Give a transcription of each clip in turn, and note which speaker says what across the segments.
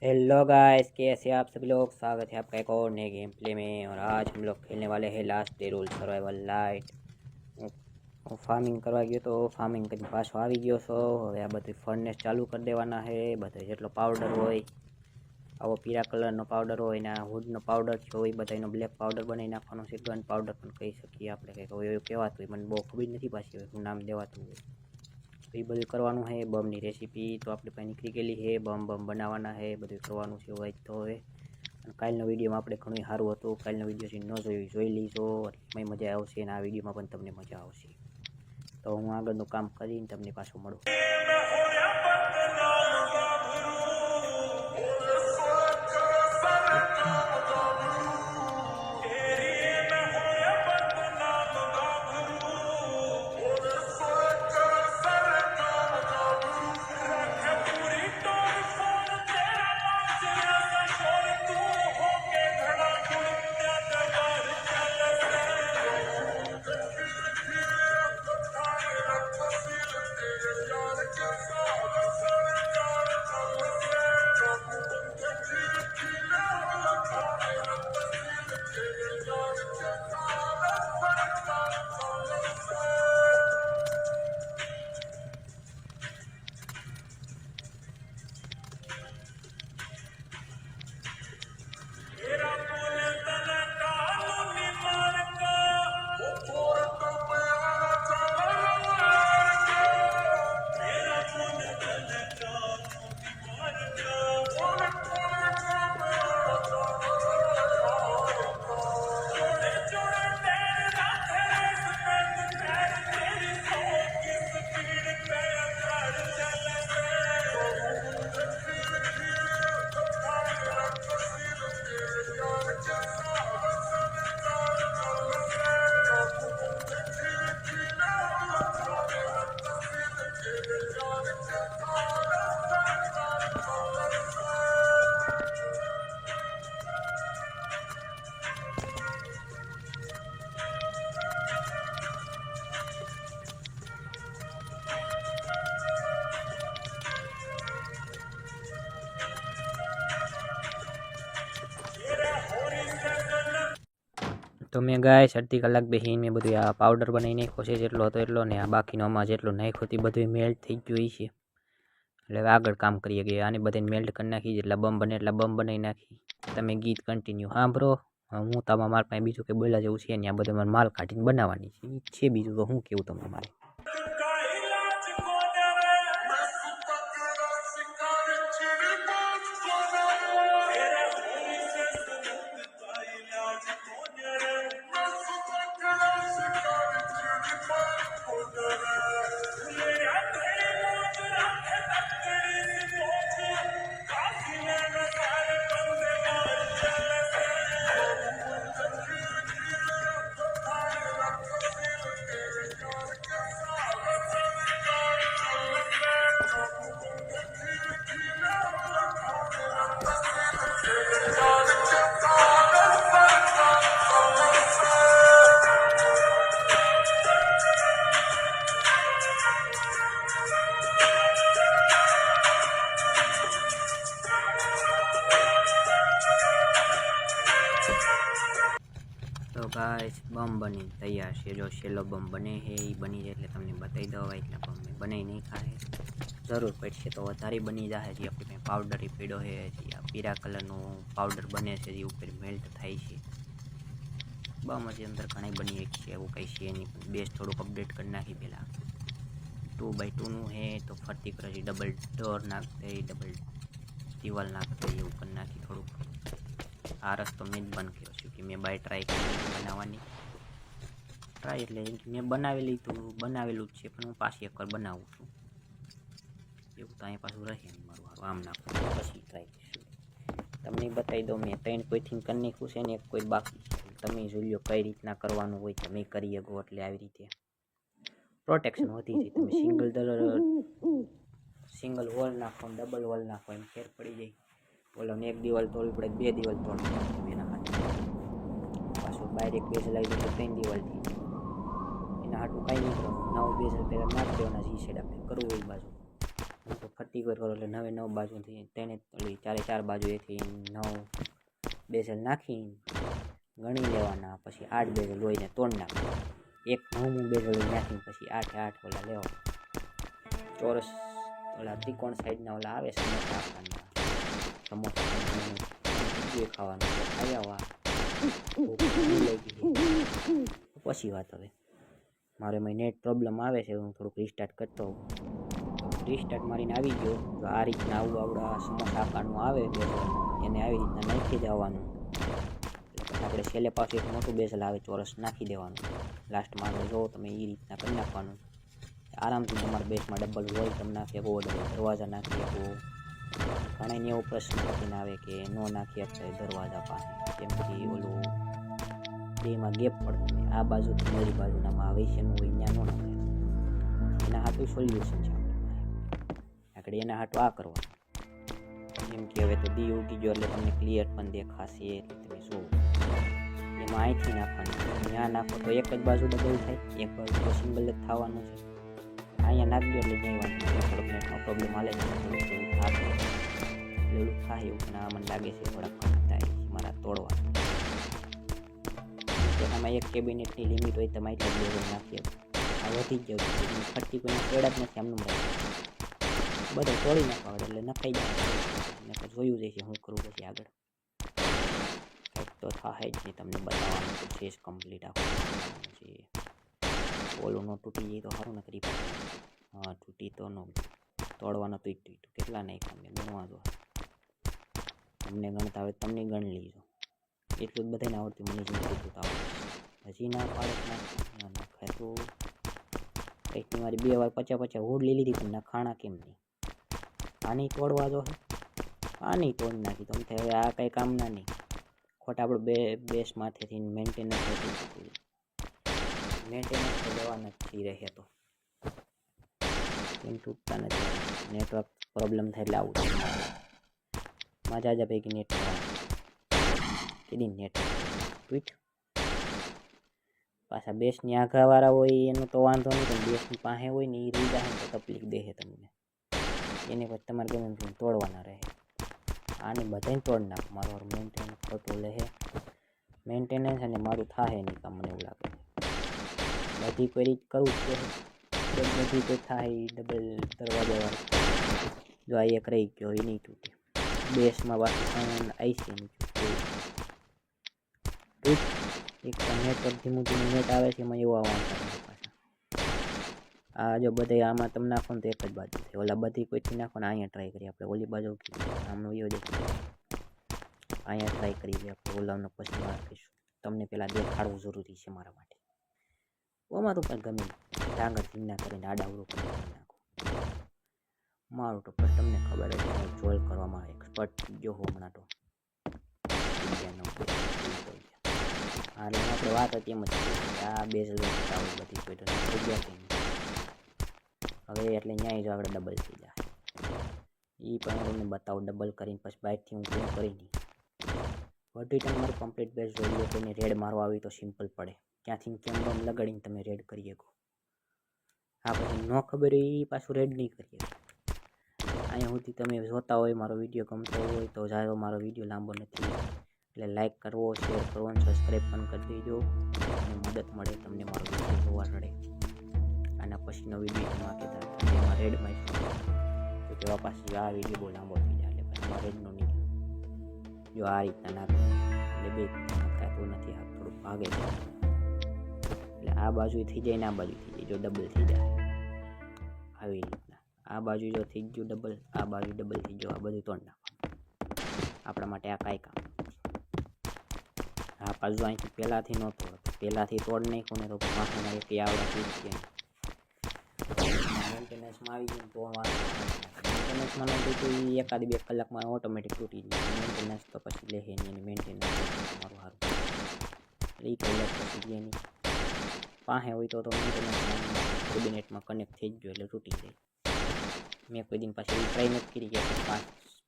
Speaker 1: Hello guys, कैसे आप सभी लोग। स्वागत है आपका एक और नए गेम प्ले में। और आज हम लोग खेलने वाले हैं last day rule survival light. હું ફાર્મિંગ કરવા ગયો તો ફાર્મિંગ કરીને પાછો આવી ગયો છો। હવે આ બધી ફર્નેસ ચાલુ કરી દેવાના છે। બધો જેટલો પાવડર હોય, આવો પીળા કલરનો પાવડર હોય ને હુડનો પાવડર છે એ બધાનો બ્લેક પાવડર બનાવી નાખવાનો છે। ગન પાવડર પણ કહી શકીએ આપણે, કંઈક હવે એવું કહેવાતું હોય, મને બહુ ખબર નથી પાછી હવે શું નામ દેવાતું હોય। तो ये બધું કરવાનું है। બમની રેસીપી તો આપણી પાસે નીકળી ગયેલી છે। બમ બનાવવાના છે, બધું કરવાનું છે હોય તો હવે। અને કાલનો વિડીયોમાં આપણે ઘણું સારું હતું। કાલનો વિડીયો જે ન જોઈ લીજો, એટલે મજા આવશે અને આ વિડીયોમાં પણ તમને મજા આવશે। તો હું આગળનું કામ કરીને તમને પાછું મળું। तो मैं गाय अर्धी कलाक बेहीने में બધું આ પાવડર બનાવી નાખ્યો છે। જેટલો હતો એટલો ને આ બાકીનો આમાં જેટલો નાખ્યો તે બધું મેલ્ટ થઈ ગયું છે। એટલે હવે આગળ કામ કરીએ કે આને બધાને મેલ્ટ કરી નાખી, જેટલા બમ બને એટલા બમ બનાવી નાખી। તમે ગીત કન્ટિન્યુ સાંભળો। હું તમારા માલ પાસે બીજું કંઈ બોલ્યા જેવું છે ને, આ બધું માલ કાઢીને બનાવવાની છે બીજું તો શું કેવું તમને મારે। तो गाइस बम बनी तैयार है। जो शेलो बम बने है ये बनी जाए એટલે તમને બતાવી દઉં। એટલે બમ મેં બનાવી નહીં ખાય, જરૂર પડશે તો વધારે બની જાય। જે આપણે પાવડર પીડો છે, જે આ પીળા કલરનો પાવડર બને છે, જે ઉપર મેલ્ટ થાય છે। બમ હજી અંદર ઘણી બની એક છે, એવું કંઈ છે નહીં, પણ બેસ થોડુંક અપડેટ કરી નાખી પહેલાં। 2x2નું છે તો ફરતી કરે ડબલ ડોર નાખते, ડબલ દિવાલ નાખते, એવું કરી નાખી થોડુંક। આ રસ્તો મેં જ બંધ કર્યો છે કે મેં બાય ટ્રાય કરી બનાવવાની। ટ્રાય એટલે મેં બનાવેલું જ છે, પણ હું પાછી એકવાર બનાવું છું। એવું તો અહીં પાછું રહે નહીં મારું, હારું આમ નાખું પછી ટ્રાય કરીશું। તમને બતાવી દઉં, મેં 3 કોઈથી કરી નાખ્યું છે ને એક કોઈ બાકી છે। તમે જોઈ લો કઈ રીતના કરવાનું હોય, તમે કરી શકો। એટલે આવી રીતે પ્રોટેક્શન હોતી છે। તમે સિંગલ વોલ નાખો, ડબલ વોલ નાખો, એમ ફેર પડી જાય। ઓલાને એક દિવાલ તોડવી પડે, 2 દિવાલ તોડવી પડે એના હાથે। પાછું ડાયરેક્ટ બેઝ લાવી દો તો 3 દિવાલ થઈ જાય। એના હાટું કાંઈ નહીં કરવાનું, નવું બેઝ પહેલાં નાખી દેવાના, જે સાઈડ આપણે કરવું હોય બાજુ। તો ફરતી કરો એટલે 9 બાજુથી તેને ઓલી 4 બાજુએથી 9 બેઝલ નાખી ગણી લેવાના, પછી 8 બેઝલ હોઈને તોડ નાખવાના, એક 9મું બેઝલ નાખીને પછી 8 ઓલા લેવા ચોરસ ઓલા ત્રિકોણ સાઈડના ઓલા આવે સમોસા આપવાના, સમોસા ખાવાનું ખાઈ આવવા લઈ ગઈ. પછી વાત હવે મારે નેટ પ્રોબ્લેમ આવે છે, હું થોડુંક રિસ્ટાર્ટ કરતો હોઉં. રિસ્ટાર્ટ મારીને આવી ગયો. તો આ રીતના આવડા સમોસા આકારનું આવે બેઝલ, એને આવી રીતના નાખી જવાનું. પછી આપણે છેલ્લે પાછું એક મોટું બેઝલ આવે ચોરસ નાખી દેવાનું. લાસ્ટમાં આગળ જો તમે એ રીતના કરી નાખવાનું. આરામથી તમારા બેસમાં ડબલ વોલ તમે નાખી શકો, ડબલ દરવાજા નાખી શકો. ઘણા એવો પ્રશ્ન થઈને આવે કે ન નાખી શકતા દરવાજા પાસે, કેમ કે ઓલું બેમાં ગેપ પડતો હોય, આ બાજુથી મારી બાજુનામાં આવે છે એનું હોય ત્યાં ન નાખે. એના હાટું સોલ્યુશન છે આપણે એના હાટું આ કરવાનું. જેમ કે હવે તો દી ઉગી ગયો એટલે તમને ક્લિયર પણ દેખાશે, એટલે તમે શું એમાં અહીંથી નાખવાનું, ત્યાં નાખો તો એક જ બાજુ ડબલ થાય, એક બાજુ તો સિંગલ જ થવાનું છે. અહીંયા નાખજો એટલે ક્યાંય વાત નથી, થોડોક નેટનો પ્રોબ્લેમ હાલે છે, થોડુંક એવું થાય એવું થાય એવું પણ મને લાગે છે થોડાક થાય મારા તોડવા. આમાં એક કેબિનેટની લિમિટ હોય, તમે એટલા બેઝલ નાખીએ આ વધી જ જવું, ફરતી કોઈને પેડા જ નથી આમનું બધું તોડી નાખવા એટલે નખાઈ જાય. ને જોયું જશે હું કરું પછી આગળ કંઈક તો થાય જ નહીં, તમને બતાવવાનું તો છે જ કમ્પ્લીટ આખું છે. ઓલું ન તૂટી જાય તો સારું ને કરી હા તૂટી તો ન તોડવાનો તો તૂટ્યું કેટલા નાખ્યા મેં ગણવા દો, તમને ગણતા આવે તમને ગણ લીજો, એટલું જ બધાને આવડતું, મને જ નથી તો આવડે હજી ના પાડે ના નાખાય તો કંઈક મારી 2 વાર 50 હુડ લઈ લીધી પણ ના ખાણા કેમ નહીં. આની તોડવા દો, આની તોડ નાખી તમે હવે આ કંઈ કામના નહીં, ખોટા આપણે બેસ માથેથી મેન્ટેનન્સ તો લેવાના જ થઈ રહે તો કેમ તૂટતા નથી. નેટવર્ક પ્રોબ્લેમ થાય એટલે આવું માજા પૈકી નેટ કીધી નેટવર્ક ટ્વીટ પાછા બેસની આઘાવાળા હોય એનો તો વાંધો નહીં, પણ બેસની પાસે હોય ને એ રહી જાય તો તકલીફ દે તમને, એને પછી તમારે ગમે તોડવાના રહે. આને બધાને તોડ નાખ, મારું મેન્ટેનન્સ ખોટું લે મેન્ટેનન્સ અને મારું થાય નહીં કામ મને એવું લાગે. બધી કોઈ રીત કરવું જ બધી કોઈ થાય ડબલ દરવાજાવાળું. જો આ એક રહી ગયો એ નહીં તૂટે, બેસમાં પાછું આઈસી નહીં એક નેટવર્ક ધીમું નેટ આવે છે એમાં એવું આવવાનું પાછા. આ જો બધે આમાં તમે નાખો ને તો એક જ બાજુ છે, ઓલા બધી કોઈથી નાખો ને અહીંયા ટ્રાય કરીએ આપણે, ઓલી બાજુ આમનો વિયો દેખો અહીંયા ટ્રાય કરીએ આપણે, ઓલાનો પછી નાખીશું. તમને પહેલાં દેખાડવું જરૂરી છે મારા માટે. ઓમાં તો પણ ગમે ડાંગર ચીના કરીને આડાવડું કરી નાખો મારું તો પણ તમને ખબર જ જોલ કરવામાં એક્સપર્ટ જો હો હમણાં તો હા એટલે આપણે વાત હતી એમ જ આ બેઝલ બધી કોઈ તો થઈ ગયા કે હવે એટલે ન્યાય જો આપણે ડબલ થઈ જાય એ પણ હું તમને બતાવું ડબલ કરીને પછી બાઇકથી હું કેમ કરી નહીં. બધી ટાઈમ મારું કમ્પ્લીટ બેઝ જોઈએ કોઈને રેડ મારવા આવી તો સિમ્પલ પડે, ક્યાંથી કેમ બમ લગાડીને તમે રેડ કરી શકો. હા પછી ન ખબર હોય એ પાછું રેડ નહીં કરીએ. અહીંયા સુધી તમે જોતા હોય મારો વિડીયો ગમતો હોય તો જાઓ, મારો વિડીયો લાંબો નથી એટલે લાઇક કરવો, શેર કરવો અને સબસ્ક્રાઈબ પણ કરી દેજો અને મદદ મળે તમને મારો વિડીયો જોવા રડે. આના પછીનો વિડીયો એમાં કહેતા એમાં રેડમાં તો તેવા પાછી આ વિડીયો બહુ લાંબો થઈ જાય એટલે પછી એમાં રેડનો નહીં. જો આ રીતના નાખો એટલે બે થતું નથી, આ થોડુંક ભાગે છે એટલે આ બાજુ થઈ જાય ને આ બાજુ થઈ જાય, જો ડબલ થઈ જાય આવી રીતના આ બાજુ જો થઈ ગયું ડબલ, આ બાજુ ડબલ થઈ ગયો, આ બધું તોડ નાખવાનું આપણા માટે આ કાંઈ કામ. આ બાજુ અહીંથી પહેલાંથી ન તોડ, પહેલાંથી તોડ નાખો ને તો માથાના એક આવડા તૂટશે. મેન્ટેનન્સમાં આવી ગયું તો મેન્ટેનન્સમાં ન તૂટું એ 1-2 કલાકમાં ઓટોમેટિક તૂટી જાય. મેન્ટેનન્સ તો પછી લે નહીં અને મેન્ટેનન્સ મારું સારું એટલે એ કલાક પછી લે નહીં પાસે હોય તો મેન્ટેનન્સ કેબિનેટમાં કનેક્ટ થઈ જ ગયો એટલે તૂટી જાય. મેં કોઈ દિન પાછી એવી ટ્રાય નથી કરી કે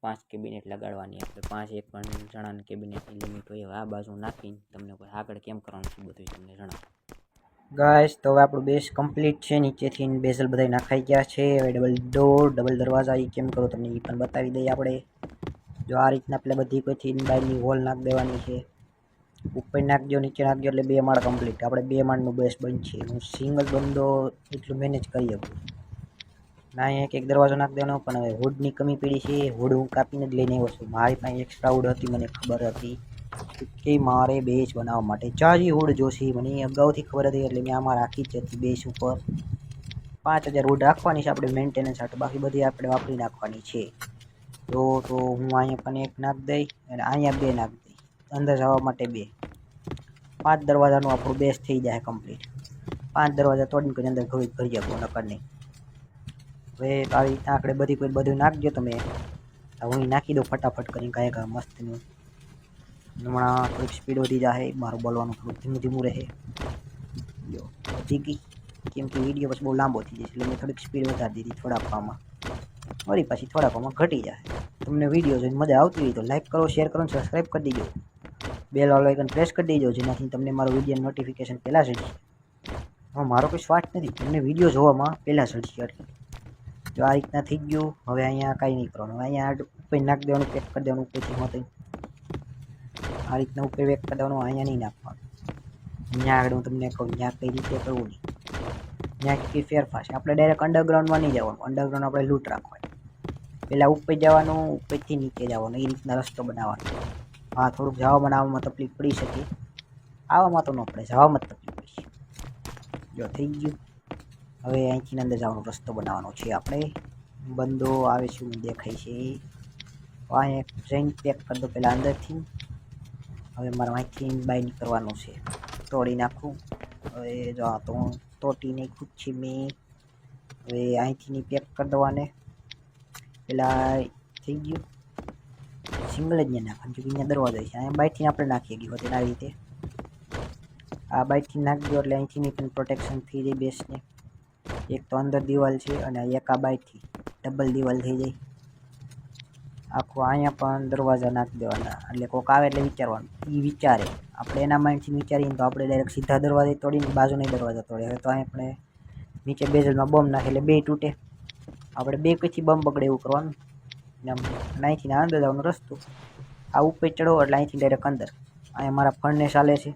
Speaker 1: પાંચ કેબિનેટ લગાડવાની, આપણે 5 એક પણ જણાની કેબિનેટની લિમિટ હોય. આ બાજુ નાખીને તમને આગળ કેમ કરવાનું છે બધું તમને જણાવું. ગાઈસ તો હવે આપણું બેઝ કમ્પ્લીટ છે. નીચેથી બેઝલ બધા નાખાઈ ગયા છે. હવે ડબલ ડોર ડબલ દરવાજા એ કેમ કરો તમને એ પણ બતાવી દઈએ આપણે. જો આ રીતના આપણે બધી કોઈથી બાયની વોલ નાખ દેવાની છે. ઉપર નાખજો નીચે નાખજો એટલે 2 માળ કમ્પ્લીટ. આપણે 2 માળનું બેઝ બનશે. હું સિંગલ બંદો એટલું મેનેજ કરી શકું ના. એક દરવાજો નાખ દેવાનો. પણ હવે વુડની કમી પડી છે. વુડ હું કાપીને જ લઈને આવ્યો છું. મારી પાસે એક્સ્ટ્રા વુડ હતી, મને ખબર હતી કે મારે બેઝ બનાવવા માટે ચાજી વુડ જોશે. મને અગાઉથી ખબર હતી એટલે મેં આમાં રાખી જ હતી. બેઝ ઉપર 5000 વુડ રાખવાની છે આપણે મેન્ટેનન્સ માટે. બાકી બધી આપણે વાપરી નાખવાની છે. તો હું અહીંયા પણ એક નાખ દઈ અને અહીંયા 2 નાખ દઈ. અંદર જવા માટે 2. 5 દરવાજાનું આપણું બેઝ થઈ જાય કમ્પ્લીટ. 5 દરવાજા તોડીને કોઈ અંદર ભરી શકો નકર નહીં. હવે આવી રીતના આપણે બધું નાખજો તમે. હું નાખી દઉં ફટાફટ કરીને કાંઈ મસ્તનું. હમણાં થોડીક સ્પીડ વધી જાય. મારું બોલવાનું થોડુંક ધીમું રહે. જો વધી ગઈ કેમ કે વિડીયો પછી બહુ લાંબો થઈ જશે એટલે મેં થોડીક સ્પીડ વધારી દીધી. થોડાકમાં વળી પાછી થોડાકમાં ઘટી જાય. તમને વિડીયો જોઈને મજા આવતી હોય તો લાઈક કરો, શેર કરો અને સબસ્ક્રાઈબ કરી દેજો. બેલ વાળો આઇકન પ્રેસ કરી દેજો જેનાથી તમને મારો વિડીયો નોટિફિકેશન પહેલાં ચડશે. હવે મારો કોઈ સ્વાર્થ નથી, તમને વિડીયો જોવામાં પહેલાં ચડશે એટલે. જો આ રીતના થઈ ગયું. હવે અહીંયા કાંઈ નહીં કરવાનું. અહીંયા ઉપર નાખી દેવાનું, પેક કરી દેવાનું ઉપરથી હોતે. આ રીતના ઉપર પેક કરી દેવાનું. અહીંયા નહીં નાખવાનું. ત્યાં આગળ હું તમને કહું ત્યાં કઈ રીતે કરવું નહીં. ત્યાં કંઈ ફેરફાર છે. આપણે ડાયરેક્ટ અંડરગ્રાઉન્ડમાં નહીં જવાનું. અંડરગ્રાઉન્ડ આપણે લૂંટ રાખવાની. પહેલાં ઉપર જવાનું, ઉપરથી નીચે જવાનું. એ રીતના રસ્તો બનાવવાનો. હા, થોડુંક જવા બનાવવામાં તકલીફ પડી શકે. આવવામાં તો ન પડે, જવામાં જ તકલીફ પડશે. જો થઈ ગયું. હવે અહીંથી અંદર જવાનો રસ્તો બનાવવાનો છે આપણે. બંદો આવે છે મને દેખાય છે. અહીંયા જઈને પેક કરી દો પહેલાં અંદરથી. હવે મારે અહીંથી બાય નીકળવાનું છે. તોડી નાખું. હવે જો તો તોડી નાખ્યું છે મેં. હવે અહીંથી પેક કરી દેવાને. પેલા થઈ ગયું. સિંગલ જ નાખવાનું કે અહીંયા દરવાજો છે. અહીંયા બાઇકથી આપણે નાખીએ ગયું હોતે આ રીતે. આ બાઇકથી નાખી દો એટલે અહીંથી પણ પ્રોટેક્શન થઈ જાય બેસને. એક તો અંદર દિવાલ છે અને એક આ બાઇકથી ડબલ દિવાલ થઈ જાય. આખું અહીંયા પણ દરવાજા નાખી દેવાના. એટલે કોઈક આવે એટલે વિચારવાનું. એ વિચારે આપણે એના માઇન્ડથી વિચારીએ તો આપણે ડાયરેક્ટ સીધા દરવાજે તોડીને બાજુના દરવાજા તોડે. હવે તો અહીં આપણે નીચે બેઝલમાં બોમ્બ નાખે એટલે 2 તૂટે. આપણે 2 કઈથી બોમ્બ બગડે એવું કરવાનું. અહીંથી અંદર જવાનો રસ્તો. આ ઉપર ચડો એટલે અહીંથી ડાયરેક્ટ અંદર. અહીંયા મારા ફળને ચાલે છે.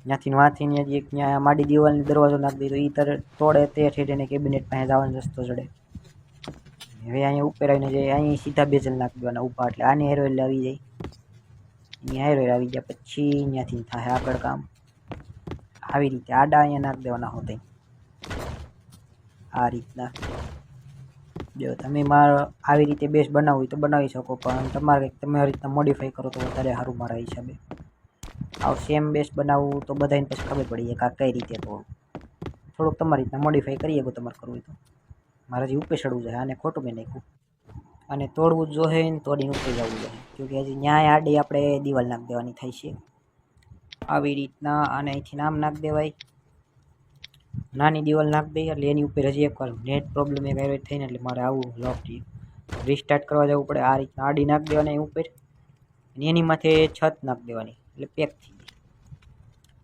Speaker 1: ત્યાંથી વાંચીને હજી એક ત્યાં માડી દિવાલની દરવાજો નાખી દીધો. એ તરત તોડે તે ઠેઠીને કેબિનેટ પાસે જવાનો રસ્તો ચડે. હવે અહીંયા ઉપર આવીને જાય અહીં સીધા બેઝલ નાખી દેવાના ઊભા એટલે આની હેરો એટલે આવી જાય. એની હેરો આવી ગયા પછી અહીંયાથી થાય આગળ કામ. આવી રીતે આડા અહીંયા નાખી દેવાના હોતા. આ રીતના જો તમે આવી રીતે બેઝ બનાવવું હોય તો બનાવી શકો. પણ તમારે તમારી રીતના મોડિફાઈ કરો તો વધારે સારું મારા હિસાબે. આવું સેમ બેઝ બનાવવું તો બધાને પછી ખબર પડી જાય કે કઈ રીતે તોડવું. થોડુંક તમારી રીતના મોડિફાઈ કરી શકો તમારે કરવું હોય તો. મારે જે ઉપર ચડવું જોઈએ આને ખોટું મેં નાખ્યું. અને તોડવું જ જોઈએ ને તોડીને ઉપર જવું જોઈએ. કેમકે હજી ન્યાય આડી આપણે દિવાલ નાખી દેવાની થાય છે. આવી રીતના અને અહીંથી નામ નાખી દેવાય. નાની દિવાલ નાખી દઈએ એટલે એની ઉપર હજી એકવાર નેટ પ્રોબ્લેમ એક આવ્યો થઈને એટલે મારે આવું લોફ્ટ રિસ્ટાર્ટ કરવા જવું પડે. આ રીતના આડી નાખી દેવાની ઉપર અને એની માથે છત નાખી દેવાની એટલે પેક થઈ જાય.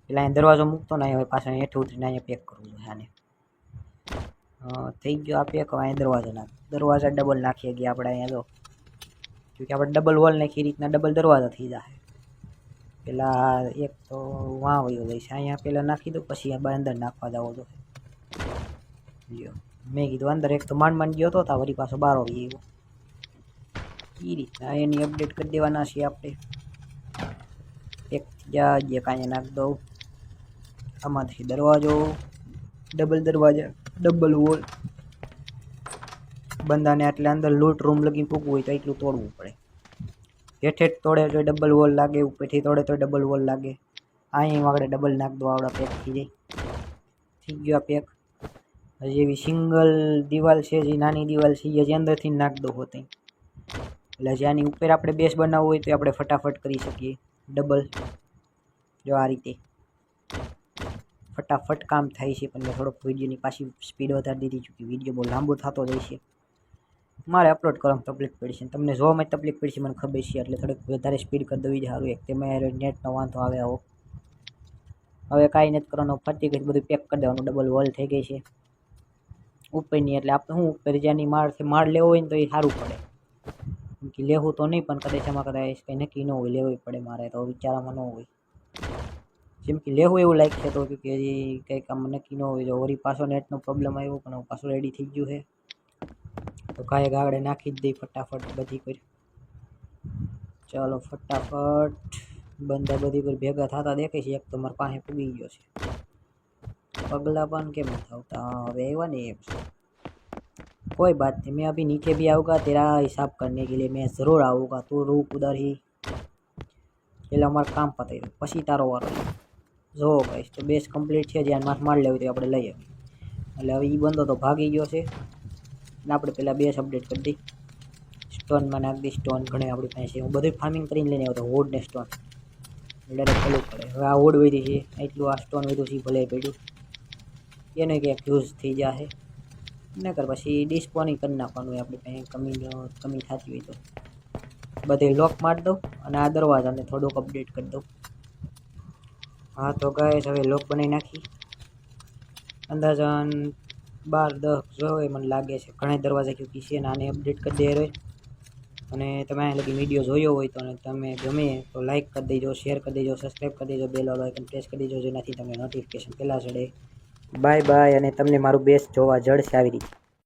Speaker 1: પેલા અહીંયા દરવાજો મૂકતો ને હવે પાછા હેઠ ઉતરીને અહીંયા પેક કરવું જોઈએ આને. થઈ ગયો આ પેક. હવે અહીંયા દરવાજા ડબલ નાખીએ ગયા આપણે અહીંયા જો. કેમકે આપણે ડબલ વોલ નાખી રીતના ડબલ દરવાજા થઈ જાય. પેલા એક તો વાં વયો જાય છે. અહીંયા પહેલાં નાખી દો પછી અંદર નાખવા જાવ તો લ્યો. મેં કીધું અંદર એક તો માંડ ગયો હતો વળી પાછો બાર આવી ગયો. એ રીતના એની અપડેટ કરી દેવાના છીએ આપણે. એક જે કાંઈ નાખી દઉં. આમાંથી દરવાજો ડબલ દરવાજા ડબલ વોલ. બંદાને એટલે અંદર લૂંટ રૂમ લગી પૂગવું હોય તો એટલું તોડવું પડે. હેઠે તોડે તો ડબલ વોલ લાગે, ઉપરથી તોડે તો ડબલ વોલ લાગે. અહીં આગળ ડબલ નાખ દો આવડા પેક થઈ જાય. થઈ ગયો આ પેક. હજી એવી સિંગલ દિવાલ છે જે નાની દિવાલ છે એ હજી અંદરથી નાખ દો હોતે. એટલે જે આની ઉપર આપણે બેઝ બનાવવું હોય તો આપણે ફટાફટ કરી શકીએ ડબલ. જો આ રીતે ફટાફટ કામ થાય છે. પણ મેં થોડોક વિડીયોની પાછી સ્પીડ વધારી દીધી ચૂકી. વિડીયો બહુ લાંબો થતો જાય છે. મારે અપલોડ કરવામાં તકલીફ પડી છે. તમને જોવામાં તકલીફ પડી છે મને ખબર છે. એટલે થોડીક વધારે સ્પીડ કરી દેવી જ સારું. એક તેમાં નેટનો વાંધો આવે આવો.
Speaker 2: હવે કાંઈ નથી કરવાનું, ફરતી ગઈ બધું પેક કરી દેવાનું. ડબલ વોલ થઈ ગઈ છે ઉપરની, એટલે આપણે શું ઉપર જ્યાંની માળ લેવો હોય ને તો એ સારું પડે. કેમ કે લેવું તો નહીં, પણ કદાચ એમાં કદાચ કંઈ નક્કી ન હોય, લેવું પડે મારે તો વિચારામાં ન હોય. જેમ કે લેવું એવું લાગશે તો કે હજી કંઈક આમ નક્કી ન હોય. જો વળી પાછો નેટનો પ્રોબ્લેમ આવ્યો, પણ હું પાછું રેડી થઈ ગયું છે તો કાંઈ આગળ નાખી જ દઈ ફટાફટ બધી કરી. ચાલો ફટાફટ બંદા બધી પર ભેગા થતા દેખાય છે. એક તો મારા પાસે પૂગી ગયો છે. पगला पान के मत होता હવે એવા नहीं है कोई बात नहीं, मैं अभी नीचे भी आऊँगा तेरा हिसाब करने के लिए, मैं ज़रूर आऊँगा. तू रुक उधर ही, પેલા અમારું કામ પતાવી દો પછી તારો વારો. જો ગાઈસ તો બેસ કમ્પ્લીટ છે. જ્યાં માથ માર લેવી તો આપણે લઈએ. એટલે હવે એ બંદો તો ભાગી ગયો છે ને આપણે પહેલાં બેસ અપડેટ કરી દઈ. સ્ટોનમાં નાખી દઈ. સ્ટોન ઘણે આપણી પાસે છે. હું બધું ફાર્મિંગ કરીને લઈને આવતો વોડ ને સ્ટોન ડાયરેક્ટ પેલું પડે. હવે આ વોડ વધી છે એટલું, આ સ્ટોન વધ્યું છે ભલે પડ્યું એને ક્યાંક યુઝ થઈ જશે. નકર પછી ડિસ્પોનિંગ કરી નાખવાનું હોય આપણી પાસે કમી થતી હોય તો. બધે લોક મારી દઉં અને આ દરવાજાને થોડુંક અપડેટ કરી દઉં. હા તો ગાઈસ હવે લોક બનાવી નાખી. અંદાજન 12-10 જોઈએ મને લાગે છે. ઘણા દરવાજા ક્योंकि છે ને આને અપડેટ કરી દે રહ્યો. અને તમે આ લગી વિડીયો જોયો હોય તો તમે ગમે તો લાઇક કરી દેજો, શેર કરી દેજો, સબસ્ક્રાઈબ કરી દેજો, બેલ આઇકન પ્રેસ કરી દેજો જેનાથી તમને નોટિફિકેશન પહેલાં ચડે. Bye bye. અને તમને મારું બેસ્ટ જોવા જળશે આવી રીતે.